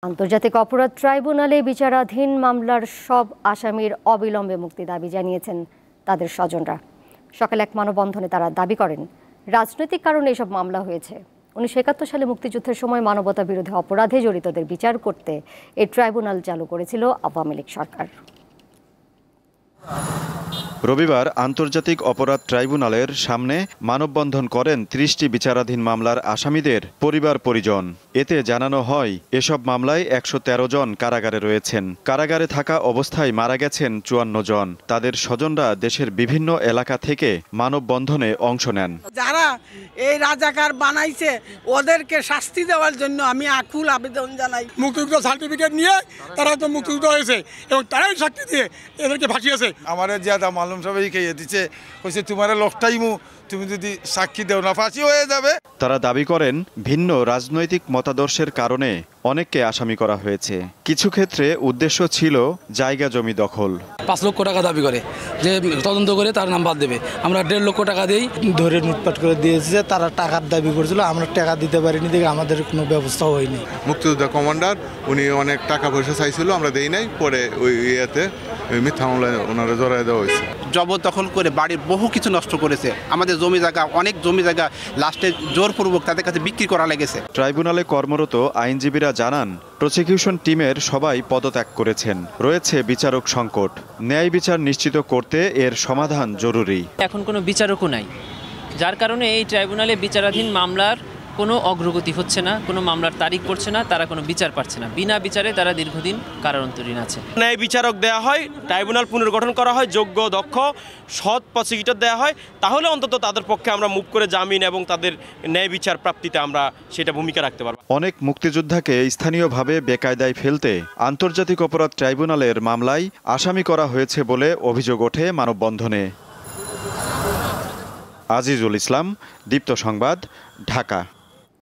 আন্তর্জাতিক অপরাধ ট্রাইব্যুনালে বিচারাধীন মামলার সব আসামির অবিলম্বে মুক্তি দাবি জানিয়েছেন তাদের স্বজনরা। সকালে এক মানববন্ধনে তারা দাবি করেন, রাজনৈতিক কারণে এসব মামলা হয়েছে। 1971 সালে মুক্তিযুদ্ধের সময় মানবতা বিরোধী অপরাধে জড়িতদের বিচার করতে এই ট্রাইব্যুনাল চালু করেছিল আওয়ামী লীগ সরকার। রবিবার আন্তর্জাতিক অপরাধ ট্রাইব্যুনালের সামনে মানববন্ধন করেন 30টি বিচারাধীন মামলার আসামিদের পরিবার পরিজন। এতে জানানো হয়, এসব মামলায় 113 জন কারাগারে রয়েছেন। কারাগারে থাকা অবস্থায় মারা গেছেন 54 জন। তাদের স্বজনরা দেশের বিভিন্ন এলাকা থেকে মানববন্ধনে অংশ নেন। যারা এই রাজাকার বানাইছে ওদেরকে শাস্তি দেওয়ার জন্য আমি আকুল আবেদন জানাই। মুক্তিযুদ্ধ সার্টিফিকেট নিয়ে তারা তো মুক্তিযুদ্ধ হয়েছে এবং তারাই সাক্ষী দিয়ে এদেরকে ফাঁসিয়েছে। আমার জিয়াদা মালুম সবাই খেয়ে দিচ্ছে, কইছে তোমার লোকটাইমু, তুমি যদি সাক্ষী দেও না ফাঁসি হয়ে যাবে। তারা দাবি করেন, ভিন্ন রাজনৈতিক মতাদর্শের কারণে অনেককে আসামি করা হয়েছে। কিছু ক্ষেত্রে উদ্দেশ্য ছিল জায়গা জমি দখল। 5 লক্ষ টাকা দাবি করে যে তদন্ত করে তার নাম বাদ দেবে। আমরা 1.5 লক্ষ টাকা দেই, ধরে লুটপাট করে দিয়েছে। তারা টাকার দাবি করেছিল, আমরা টাকা দিতে পারিনি দেখে আমাদের কোনো ব্যবস্থা হয়নি। মুক্তিযোদ্ধা কমান্ডার উনি অনেক টাকা পয়সা চাইছিল, আমরা দেই নাই। পরে ওই ইয়েতে মিথ্যা মামলায় ওনারা জড়াই দেওয়া হয়েছে। জবরদখল করে বাড়ির বহু কিছু নষ্ট করেছে। আমাদের জমি জায়গা, অনেক জমি জায়গা লাস্টে জোরপূর্বক তাদের কাছে বিক্রি করা লেগেছে। ট্রাইব্যুনালে কর্মরত আইনজীবীরা জানান, প্রসিকিউশন টিমের সবাই পদত্যাগ করেছেন। রয়েছে বিচারক সংকট। ন্যায় বিচার নিশ্চিত করতে এর সমাধান জরুরি। এখন কোনো বিচারকও নাই, যার কারণে এই ট্রাইব্যুনালে বিচারাধীন মামলার কোনো অগ্রগতি হচ্ছে না, কোনো মামলার তারিখ পড়ছে না, তারা কোনো বিচার পাচ্ছে না। বিনা বিচারে তারা দীর্ঘদিন কারান্তরীণ আছে। ন্যায় বিচারক দেওয়া হয়, ট্রাইব্যুনাল পুনর্গঠন করা হয়, যোগ্য দক্ষ সৎ প্রসিকিউটর দেওয়া হয়, তাহলে অন্তত তাদের পক্ষে আমরা মুভ করে জামিন এবং তাদের ন্যায় বিচার প্রাপ্তিতে আমরা সেটা ভূমিকা রাখতে পারব। অনেক মুক্তিযোদ্ধাকে স্থানীয়ভাবে বেকায়দায় ফেলতে আন্তর্জাতিক অপরাধ ট্রাইব্যুনালের মামলায় আসামি করা হয়েছে বলে অভিযোগ ওঠে মানববন্ধনে। আজিজুল ইসলাম, দীপ্ত সংবাদ, ঢাকা।